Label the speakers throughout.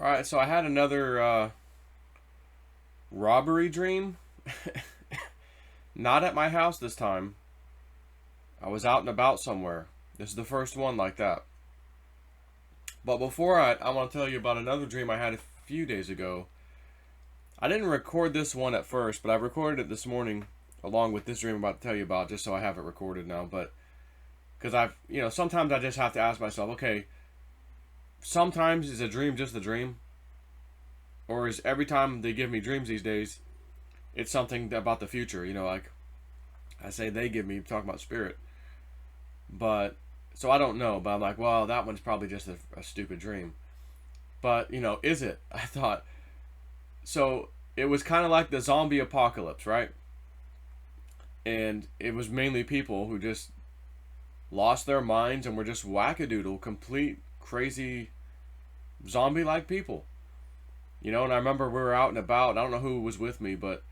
Speaker 1: All right, so I had another robbery dream. Not at my house this time. I was out and about somewhere. This is the first one like that. But before I want to tell you about another dream I had a few days ago. I didn't record this one at first, but I recorded it this morning along with this dream I'm about to tell you about, just so I have it recorded now. But because sometimes I just have to ask myself, okay, sometimes is a dream just a dream? Or is every time they give me dreams these days, it's something about the future? Like I say they give me, talking about spirit. But, so I don't know, but I'm like, well, that one's probably just a stupid dream. But, is it? I thought. So, it was kind of like the zombie apocalypse, right? And it was mainly people who just lost their minds and were just wackadoodle, complete, crazy, zombie like people. And I remember we were out and about. I don't know who was with me, but,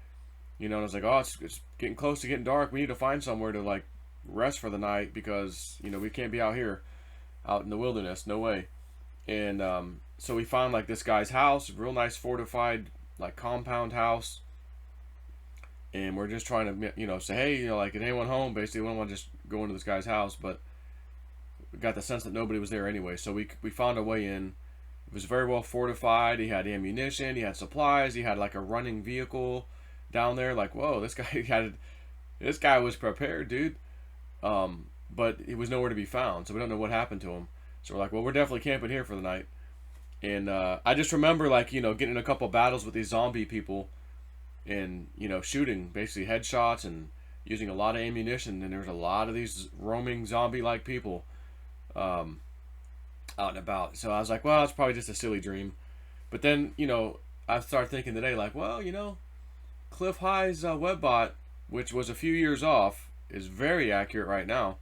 Speaker 1: and I was like, oh, it's getting close to getting dark. We need to find somewhere to, like, rest for the night because, we can't be out here, out in the wilderness. No way. And so we found, like, this guy's house, real nice fortified, like, compound house. And we're just trying to, say, hey, like, is anyone home? Basically, we don't want to just go into this guy's house, but we got the sense that nobody was there anyway. So we found a way in. It was very well fortified. He had ammunition. He had supplies. He had, like, a running vehicle down there. Like, whoa, this guy was prepared, dude. But he was nowhere to be found, so we don't know what happened to him. So we're like, well, we're definitely camping here for the night. And I just remember, like, getting in a couple battles with these zombie people and, shooting basically headshots and using a lot of ammunition. And there's a lot of these roaming zombie-like people out and about. So I was like, well, it's probably just a silly dream. But then, I started thinking today, like, well, Cliff High's webbot, which was a few years off, is very accurate right now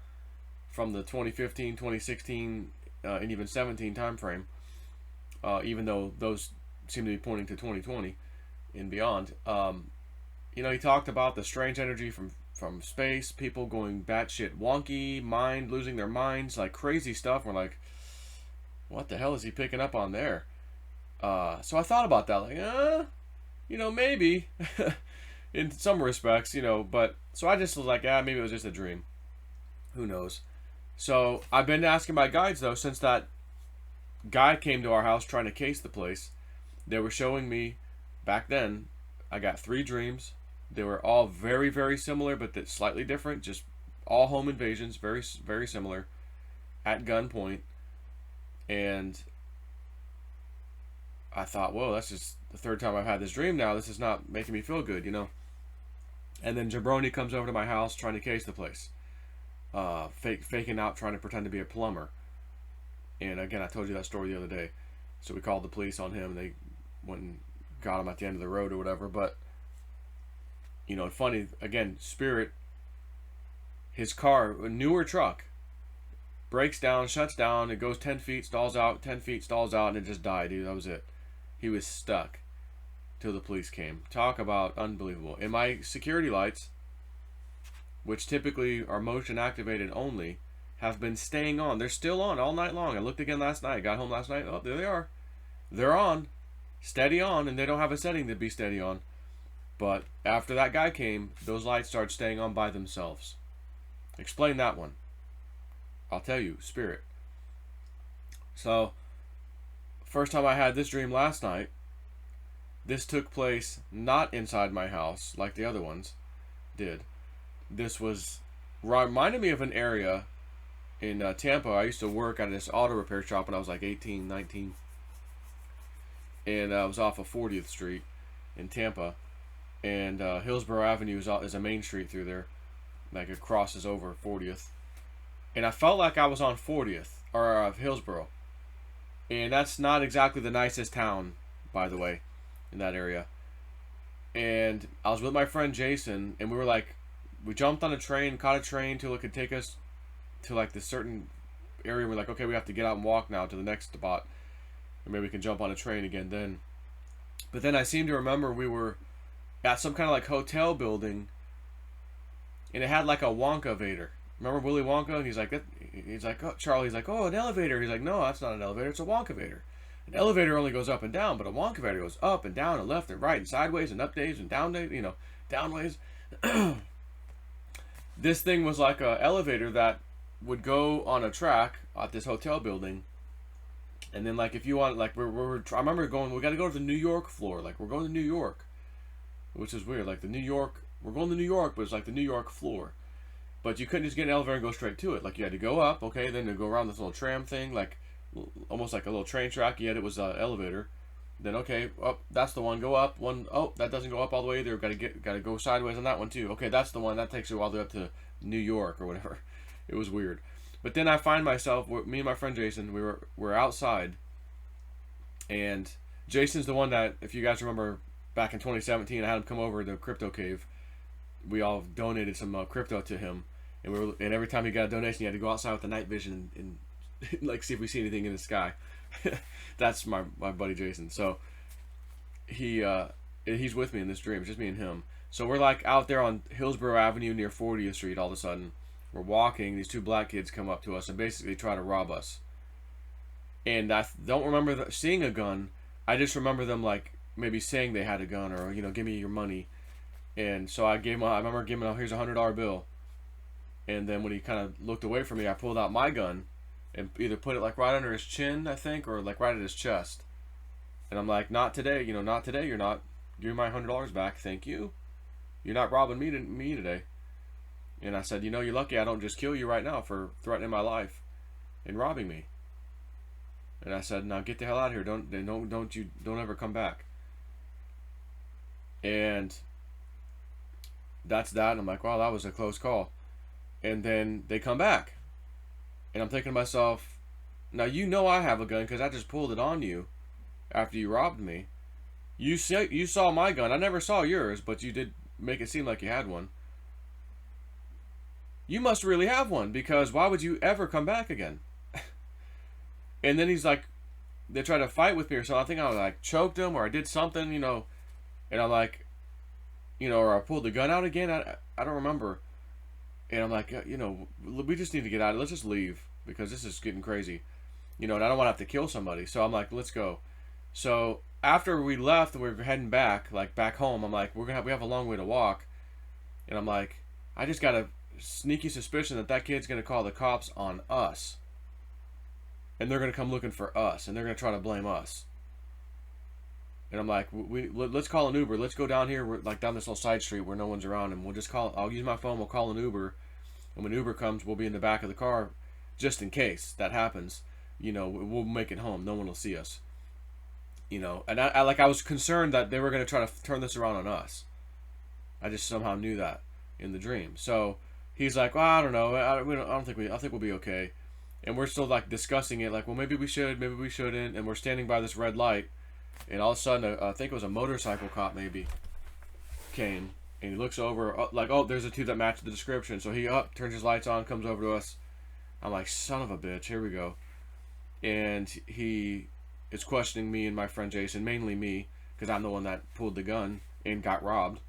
Speaker 1: from the 2015, 2016, and even 17 time frame, even though those seem to be pointing to 2020 and beyond. He talked about the strange energy from space, people going batshit wonky, losing their minds, like crazy stuff. We're like, what the hell is he picking up on there? So I thought about that, like, maybe. In some respects, but so I just was like, maybe it was just a dream. Who knows? So I've been asking my guides though, since that guy came to our house trying to case the place. They were showing me back then. I got 3 dreams. They were all very, very similar, but slightly different. Just all home invasions, very, very similar, at gunpoint. And I thought, whoa, that's just the 3rd time I've had this dream now. This is not making me feel good, And then Jabroni comes over to my house trying to case the place. Faking out, trying to pretend to be a plumber. And again, I told you that story the other day. So we called the police on him. They went and got him at the end of the road or whatever. But, funny, again, Spirit, his car, a newer truck, breaks down, shuts down, it goes 10 feet, stalls out, 10 feet, stalls out, and it just died, dude. That was it. He was stuck till the police came. Talk about unbelievable. And my security lights, which typically are motion activated only, have been staying on. They're still on all night long. I looked again last night. Got home last night. Oh, there they are. They're on. Steady on. And they don't have a setting to be steady on. But after that guy came, those lights started staying on by themselves. Explain that one. I'll tell you. Spirit. So, first time I had this dream last night. This took place not inside my house like the other ones did. This reminded me of an area in Tampa. I used to work at this auto repair shop when I was like 18, 19. And I was off of 40th Street in Tampa. And Hillsborough Avenue is a main street through there. Like it crosses over 40th. And I felt like I was on 40th, or Hillsborough. And that's not exactly the nicest town, by the way, in that area. And I was with my friend Jason, and we jumped on a train, caught a train till it could take us to like this certain area. We're like, okay, we have to get out and walk now to the next spot. Or maybe we can jump on a train again then. But then I seem to remember we were at some kind of like hotel building, and it had like a Wonka-vator. Remember Willy Wonka? And he's like, oh, Charlie's like, oh, an elevator. He's like, no, that's not an elevator. It's a Wonka-vator. An elevator only goes up and down, but a Wonka elevator goes up and down and left and right and sideways and up days and down days, down ways. This thing was like a elevator that would go on a track at this hotel building, and then like if you want, like I remember going, we got to go to the New York floor, like we're going to New York, which is weird, like the New York, we're going to New York, but it's like the New York floor, but you couldn't just get an elevator and go straight to it, like you had to go up, okay, then to go around this little tram thing, like almost like a little train track, yet it was an elevator. Then okay, up, that's the one. Go up one. Oh, that doesn't go up all the way either. Gotta go sideways on that one too. Okay, that's the one that takes you all the way up to New York or whatever. It was weird. But then I find myself, me and my friend Jason, we're outside, and Jason's the one that, if you guys remember, back in 2017, I had him come over to the crypto cave. We all donated some crypto to him, and every time he got a donation, he had to go outside with the night vision and like see if we see anything in the sky. That's my buddy Jason. So he's with me in this dream. It's just me and him. So we're like out there on Hillsborough Avenue near 40th Street. All of a sudden, we're walking. These two black kids come up to us and basically try to rob us. And I don't remember seeing a gun. I just remember them like maybe saying they had a gun or give me your money. And so I remember giving him, here's a $100 bill. And then when he kind of looked away from me, I pulled out my gun and either put it like right under his chin, I think, or like right at his chest. And I'm like, not today, not today. You're not. Give me my $100 back, thank you. You're not robbing me today. And I said, you're lucky I don't just kill you right now for threatening my life and robbing me. And I said, now get the hell out of here. Don't ever come back. And that's that. And I'm like, wow, that was a close call. And then they come back. And I'm thinking to myself, now I have a gun because I just pulled it on you after you robbed me. You saw my gun. I never saw yours, but you did make it seem like you had one. You must really have one because why would you ever come back again? And then he's like, they tried to fight with me or something. I think I like choked him or I did something, And I'm like, or I pulled the gun out again. I don't remember. And I'm like, we just need to get out. Let's just leave because this is getting crazy, and I don't want to have to kill somebody. So I'm like, let's go. So after we left and we were heading back, like back home, I'm like, we have a long way to walk, and I'm like, I just got a sneaky suspicion that kid's gonna call the cops on us, and they're gonna come looking for us, and they're gonna try to blame us. And I'm like, let's call an Uber. Let's go down here, like down this little side street where no one's around, and we'll just call. I'll use my phone. We'll call an Uber, and when Uber comes, we'll be in the back of the car, just in case that happens. We'll make it home. No one will see us. And I was concerned that they were going to try to turn this around on us. I just somehow knew that in the dream. So he's like, well, I don't know. I think we'll be okay. And we're still like discussing it. Like, well, maybe we should, maybe we shouldn't. And we're standing by this red light. And all of a sudden, I think it was a motorcycle cop maybe, came. And he looks over, like, oh, there's a two that match the description. So he turns his lights on, comes over to us. I'm like, son of a bitch, here we go. And he is questioning me and my friend Jason, mainly me, because I'm the one that pulled the gun and got robbed.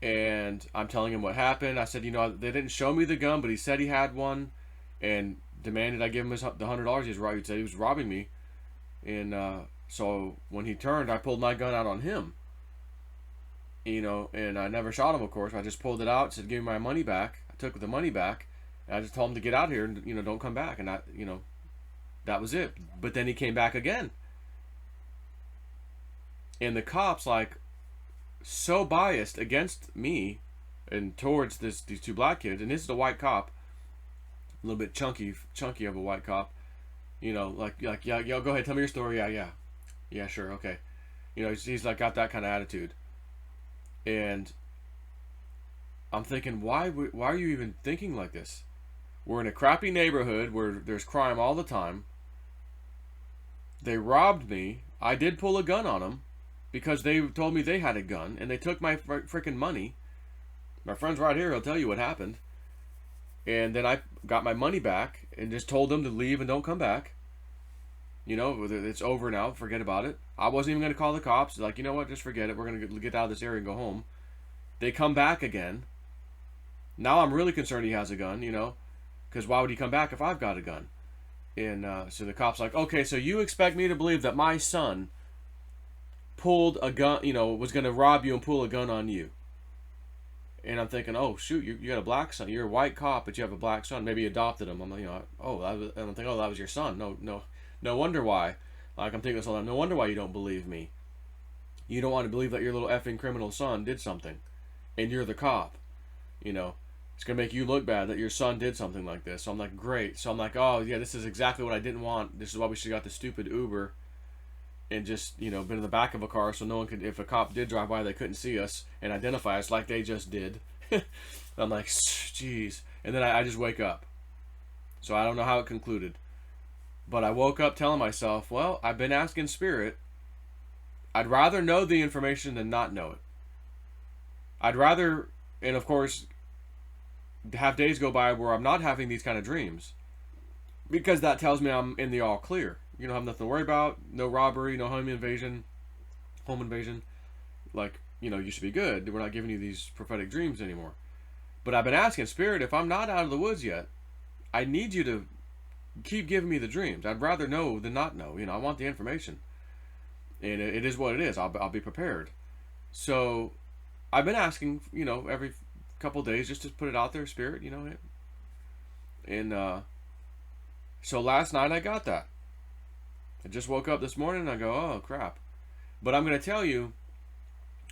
Speaker 1: And I'm telling him what happened. I said, they didn't show me the gun, but he said he had one, and demanded I give him the $100. He said he was robbing me. And so when he turned, I pulled my gun out on him. And I never shot him, of course. I just pulled it out, said, give me my money back. I took the money back, and I just told him to get out here and, don't come back. And that was it. But then he came back again. And the cops, like, so biased against me and towards these two black kids. And this is a white cop. A little bit chunky of a white cop. Like, yeah, go ahead, tell me your story. Yeah, sure, okay. He's like got that kind of attitude. And I'm thinking, why are you even thinking like this? We're in a crappy neighborhood where there's crime all the time. They robbed me. I did pull a gun on them because they told me they had a gun, and they took my freaking money. My friend's right here. He'll tell you what happened. And then I got my money back and just told them to leave and don't come back. It's over now. Forget about it. I wasn't even going to call the cops. Like, you know what? Just forget it. We're going to get out of this area and go home. They come back again. Now I'm really concerned he has a gun, because why would he come back if I've got a gun? And so the cop's like, okay, so you expect me to believe that my son pulled a gun, was going to rob you and pull a gun on you? And I'm thinking, oh shoot, you got a black son. You're a white cop, but you have a black son. Maybe you adopted him. I'm like, and I'm thinking, oh, that was your son. No wonder why. Like I'm thinking this all the time. No wonder why you don't believe me. You don't want to believe that your little effing criminal son did something, and you're the cop. It's gonna make you look bad that your son did something like this. So I'm like, great. So I'm like, oh yeah, this is exactly what I didn't want. This is why we should have got the stupid Uber and just been in the back of a car so no one could, if a cop did drive by, they couldn't see us and identify us like they just did. I'm like, jeez. And then I just wake up. So I don't know how it concluded, but I woke up telling myself, well, I've been asking Spirit. I'd rather know the information than not know it. I'd rather, and of course, have days go by where I'm not having these kind of dreams, because that tells me I'm in the all clear. You don't have nothing to worry about. No robbery, no home invasion. Like, you should be good. We're not giving you these prophetic dreams anymore. But I've been asking Spirit, if I'm not out of the woods yet, I need you to keep giving me the dreams. I'd rather know than not know. I want the information. And it is what it is. I'll be prepared. So I've been asking, every couple days just to put it out there, Spirit, And so last night I got that. I just woke up this morning and I go, oh crap. But I'm going to tell you,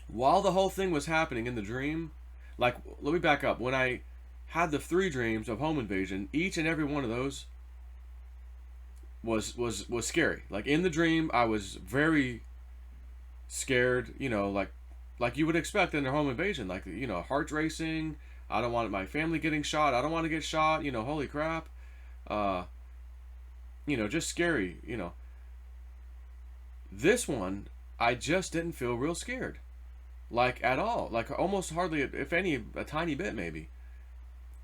Speaker 1: while the whole thing was happening in the dream, like, let me back up. When I had the 3 dreams of home invasion, each and every one of those was scary. Like in the dream, I was very scared, like you would expect in a home invasion, like, heart racing. I don't want my family getting shot. I don't want to get shot. Holy crap. Just scary. This one, I just didn't feel real scared, like at all, like almost hardly, if any, a tiny bit maybe.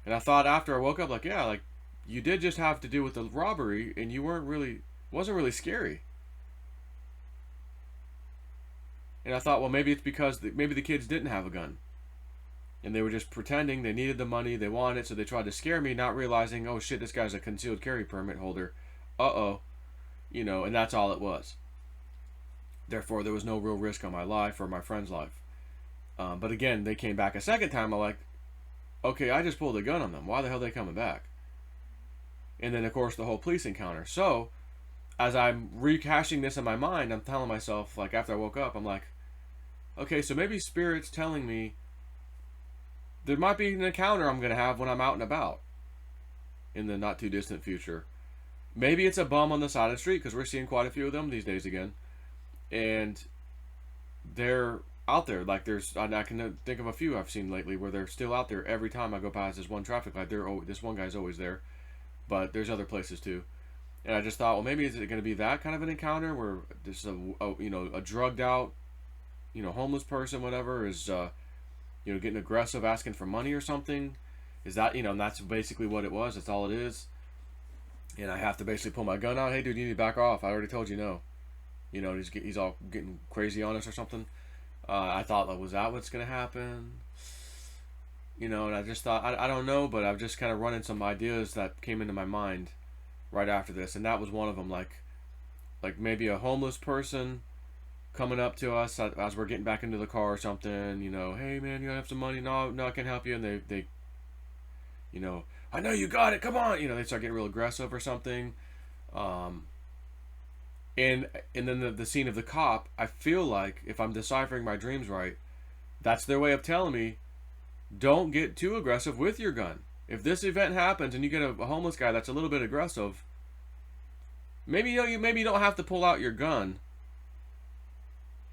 Speaker 1: And I thought after I woke up, like, yeah, like you did just have to deal with the robbery, and you wasn't really scary. And I thought, well, maybe it's because maybe the kids didn't have a gun, and they were just pretending they needed the money, they wanted it, so they tried to scare me, not realizing, oh shit, this guy's a concealed carry permit holder. And that's all it was. Therefore, there was no real risk on my life or my friend's life. But again, they came back a second time. I'm like, okay, I just pulled a gun on them. Why the hell are they coming back? And then, of course, the whole police encounter. So, as I'm rehashing this in my mind, I'm telling myself, like, after I woke up, I'm like, okay, so maybe Spirit's telling me there might be an encounter I'm going to have when I'm out and about in the not too distant future. Maybe it's a bum on the side of the street, because we're seeing quite a few of them these days again. And they're out there. Like, I can think of a few I've seen lately where they're still out there every time I go past this one traffic light. This one guy's always there. But there's other places too. And I just thought, well, maybe is it going to be that kind of an encounter where there's a drugged out, homeless person, whatever, is, getting aggressive, asking for money or something. Is that, and that's basically what it was. That's all it is. And I have to basically pull my gun out. Hey, dude, you need to back off. I already told you no. He's all getting crazy on us or something. I thought, was that what's going to happen? And I just thought, I don't know, but I've just kind of run into some ideas that came into my mind right after this. And that was one of them, like maybe a homeless person coming up to us as we're getting back into the car or something. Hey, man, you have some money? No, I can help you. And they I know you got it. Come on. They start getting real aggressive or something. And then the scene of the cop, I feel like, if I'm deciphering my dreams right, that's their way of telling me, don't get too aggressive with your gun. If this event happens and you get a homeless guy that's a little bit aggressive, maybe you don't have to pull out your gun.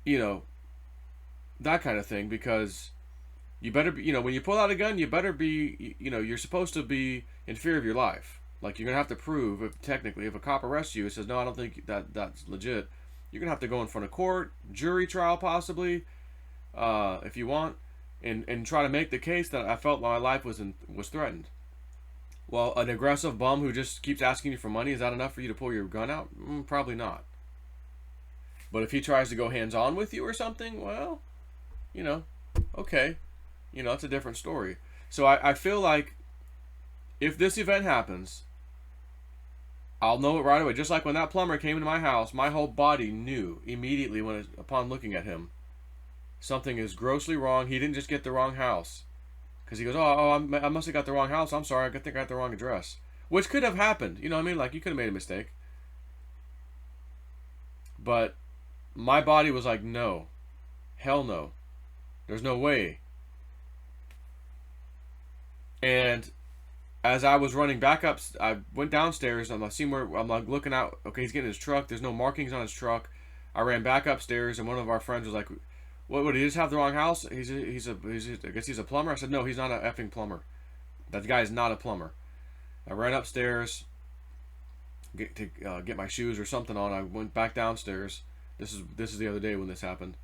Speaker 1: That kind of thing, because you better be, when you pull out a gun, you better be, you're supposed to be in fear of your life. Like, you're going to have to prove, if a cop arrests you and says, no, I don't think that's legit, you're going to have to go in front of court, jury trial possibly, if you want, and try to make the case that I felt my life was threatened. Well, an aggressive bum who just keeps asking you for money, is that enough for you to pull your gun out? Probably not. But if he tries to go hands-on with you or something, well, okay. It's a different story. So I feel like if this event happens, I'll know it right away. Just like when that plumber came into my house, my whole body knew immediately upon looking at him, something is grossly wrong. He didn't just get the wrong house. Because he goes, I must have got the wrong house. I'm sorry. I think I got the wrong address. Which could have happened. You know what I mean? Like, you could have made a mistake. But my body was like, no. Hell no. There's no way. And as I was running back up, I went downstairs. I'm like looking out. Okay, he's getting his truck. There's no markings on his truck. I ran back upstairs, and one of our friends was like, "What? Did he just have the wrong house? I guess he's a plumber." I said, "No, he's not an effing plumber. That guy is not a plumber." I ran upstairs, get my shoes or something on. I went back downstairs. This is the other day when this happened.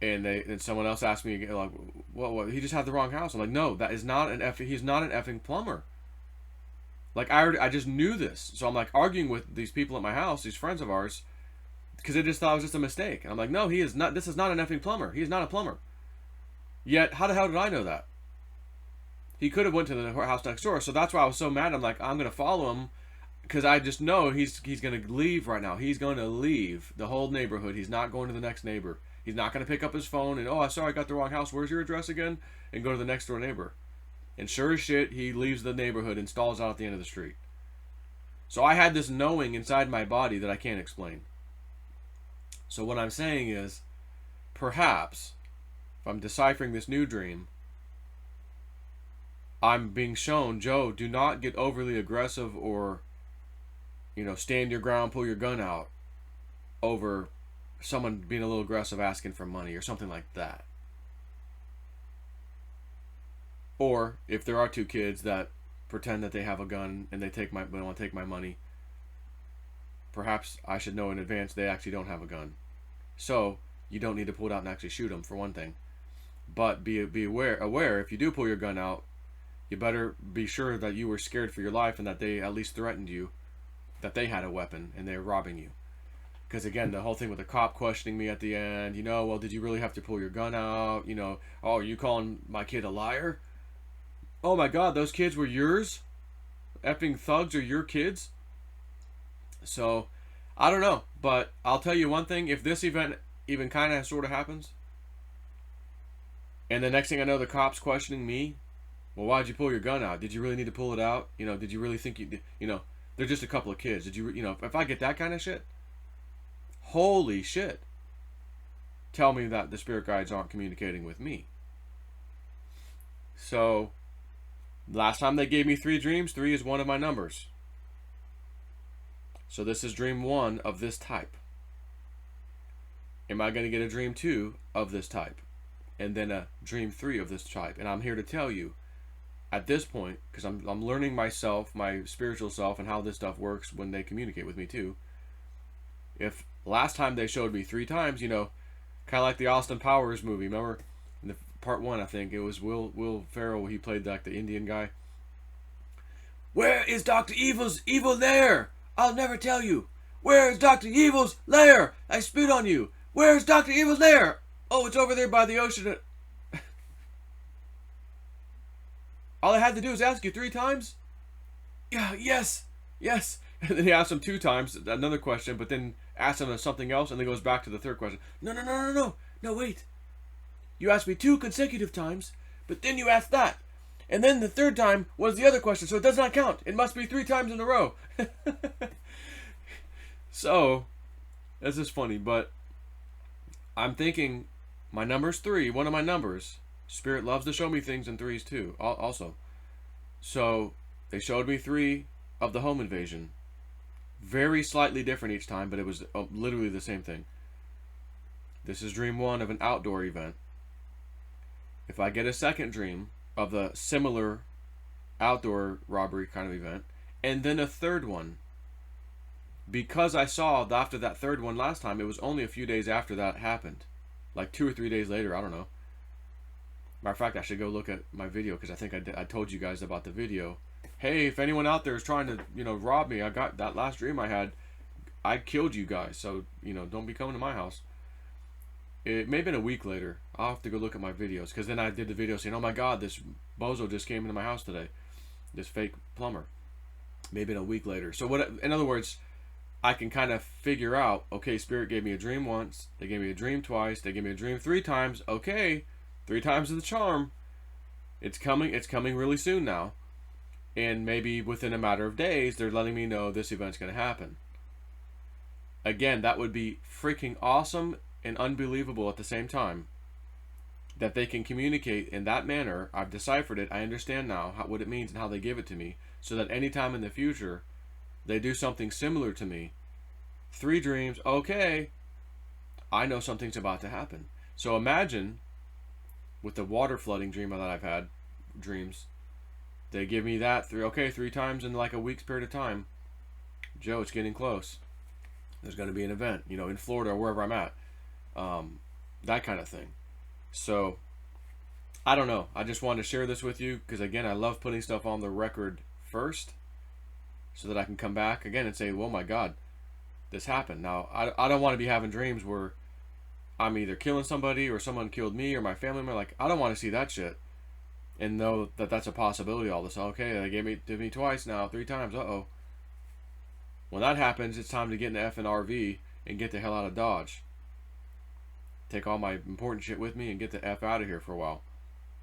Speaker 1: And someone else asked me like, "What? He just had the wrong house." I'm like, "No, that is not he's not an effing plumber." Like, I just knew this, so I'm like arguing with these people at my house, these friends of ours, because they just thought it was just a mistake. And I'm like, "No, he is not. This is not an effing plumber. He is not a plumber." Yet, how the hell did I know that? He could have went to the house next door, so that's why I was so mad. I'm like, I'm gonna follow him, because I just know he's gonna leave right now. He's gonna leave the whole neighborhood. He's not going to the next neighbor. He's not going to pick up his phone and, "Oh, sorry, I got the wrong house. Where's your address again?" and go to the next door neighbor. And sure as shit, he leaves the neighborhood and stalls out at the end of the street. So I had this knowing inside my body that I can't explain. So what I'm saying is, perhaps, if I'm deciphering this new dream, I'm being shown, Joe, do not get overly aggressive or, stand your ground, pull your gun out over someone being a little aggressive asking for money or something like that. Or if there are two kids that pretend that they have a gun and they want to take my money, perhaps I should know in advance they actually don't have a gun. So you don't need to pull it out and actually shoot them, for one thing. But be aware if you do pull your gun out, you better be sure that you were scared for your life and that they at least threatened you, that they had a weapon and they're robbing you. Because again, the whole thing with the cop questioning me at the end, well, did you really have to pull your gun out? Oh, are you calling my kid a liar? Oh my God, those kids were yours? Effing thugs are your kids? So, I don't know. But I'll tell you one thing, if this event even kind of sort of happens, and the next thing I know, the cop's questioning me, well, why'd you pull your gun out? Did you really need to pull it out? Did you really think they're just a couple of kids. Did you, if I get that kind of shit, holy shit. Tell me that the spirit guides aren't communicating with me. So, last time they gave me 3 dreams, 3 is one of my numbers. So this is dream 1 of this type. Am I going to get a dream 2 of this type? And then a dream 3 of this type? And I'm here to tell you, at this point, because I'm learning myself, my spiritual self, and how this stuff works when they communicate with me too. If last time they showed me 3 times, kind of like the Austin Powers movie. Remember, in the part 1, I think it was Will Ferrell. He played like the Indian guy. Where is Dr. Evil's evil lair? I'll never tell you. Where is Dr. Evil's lair? I spit on you. Where is Dr. Evil's lair? Oh, it's over there by the ocean. All I had to do was ask you 3 times. Yeah, yes. And then he asked him 2 times, another question, but then asked him something else, and then goes back to the 3rd question. No, wait. You asked me 2 consecutive times, but then you asked that. And then the 3rd time was the other question, so it does not count. It must be 3 times in a row. So, this is funny, but I'm thinking my number's 3, one of my numbers. Spirit loves to show me things in 3s too, also. So, they showed me 3 of the home invasion. Very slightly different each time, but it was literally the same thing. This is dream 1 of an outdoor event. If I get a second dream of the similar outdoor robbery kind of event, and then a 3rd one, because I saw after that 3rd one last time, it was only a few days after that happened. Like 2 or 3 days later, I don't know. Matter of fact, I should go look at my video, because I think I told you guys about the video. Hey, if anyone out there is trying to, rob me, I got that last dream I had. I killed you guys, so, don't be coming to my house. It may have been a week later. I'll have to go look at my videos, because then I did the video saying, oh my God, this bozo just came into my house today. This fake plumber. maybe in a week later. So what? In other words, I can kind of figure out, okay, Spirit gave me a dream once, they gave me a dream twice, they gave me a dream 3 times. Okay, 3 times is the charm. It's coming really soon now. And maybe within a matter of days, they're letting me know this event's going to happen. Again, that would be freaking awesome and unbelievable at the same time. That they can communicate in that manner. I've deciphered it. I understand now what it means and how they give it to me. So that anytime in the future, they do something similar to me. 3 dreams, okay, I know something's about to happen. So imagine, with the water flooding dream that I've had, dreams, they give me that 3 times in like a week's period of time. Joe, it's getting close. There's going to be an event, in Florida or wherever I'm at. That kind of thing. So, I don't know. I just wanted to share this with you because, again, I love putting stuff on the record first so that I can come back again and say, oh my God, this happened. Now, I don't want to be having dreams where I'm either killing somebody or someone killed me or my family member. Like, I don't want to see that shit and know that that's a possibility all this. Okay, they did me twice now, 3 times. Uh-oh. When that happens, it's time to get in the effing RV and get the hell out of Dodge. Take all my important shit with me and get the F out of here for a while.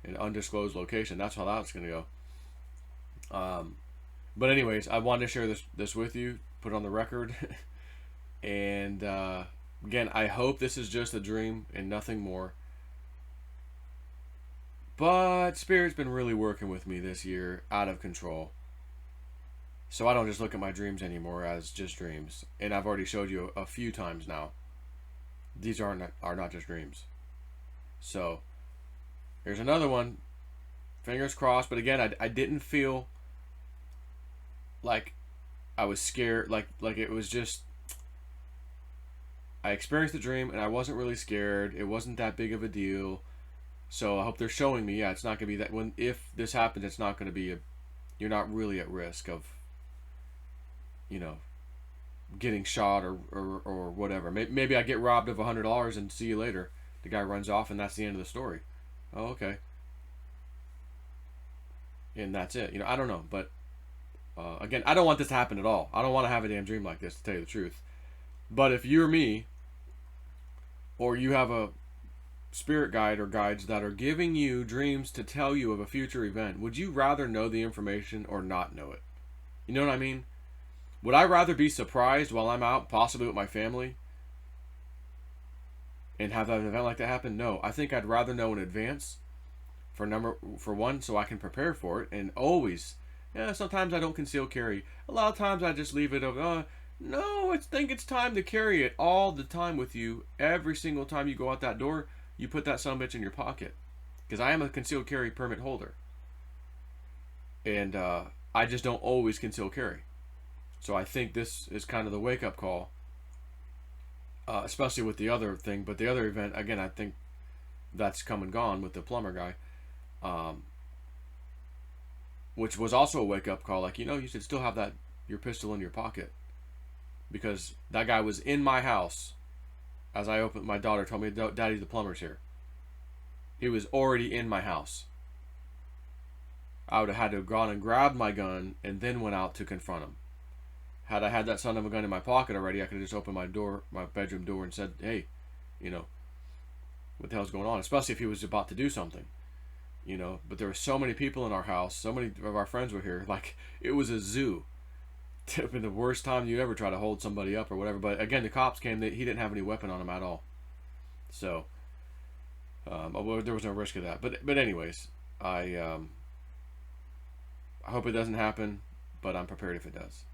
Speaker 1: In an undisclosed location. That's how that's going to go. But anyways, I wanted to share this with you. Put it on the record. And again, I hope this is just a dream and nothing more. But Spirit's been really working with me this year, out of control. So I don't just look at my dreams anymore as just dreams. And I've already showed you a few times now. These are not just dreams. So here's another one. Fingers crossed. But again, I didn't feel like I was scared. Like it was just, I experienced the dream and I wasn't really scared. It wasn't that big of a deal. So I hope they're showing me, it's not going to be that if this happens, it's not going to be you're not really at risk of, getting shot or whatever. Maybe I get robbed of $100 and see you later. The guy runs off and that's the end of the story. Oh, okay. And that's it. I don't know. But again, I don't want this to happen at all. I don't want to have a damn dream like this, to tell you the truth. But if you're me, or you have a spirit guide or guides that are giving you dreams to tell you of a future event, would you rather know the information or not know it? You know what I mean? Would I rather be surprised while I'm out, possibly with my family, and have that event like that happen? No, I think I'd rather know in advance. For one, so I can prepare for it, and always. Sometimes I don't conceal carry. A lot of times I just leave it of, no, I think it's time to carry it all the time with you. Every single time you go out that door, you put that son of a bitch in your pocket. Because I am a concealed carry permit holder. And I just don't always conceal carry. So I think this is kind of the wake-up call. Especially with the other thing. But the other event, again, I think that's come and gone with the plumber guy. Which was also a wake-up call. Like, you should still have your pistol in your pocket. Because that guy was in my house. As I opened, my daughter told me, Daddy, the plumber's here. He was already in my house. I would have had to have gone and grabbed my gun and then went out to confront him. Had I had that son of a gun in my pocket already, I could have just opened my bedroom door and said, hey, what the hell's going on? Especially if he was about to do something. But there were so many people in our house. So many of our friends were here. Like, it was a zoo. It would have been the worst time you ever try to hold somebody up or whatever. But again, the cops came. He didn't have any weapon on him at all. So, there was no risk of that. But anyways, I hope it doesn't happen. But I'm prepared if it does.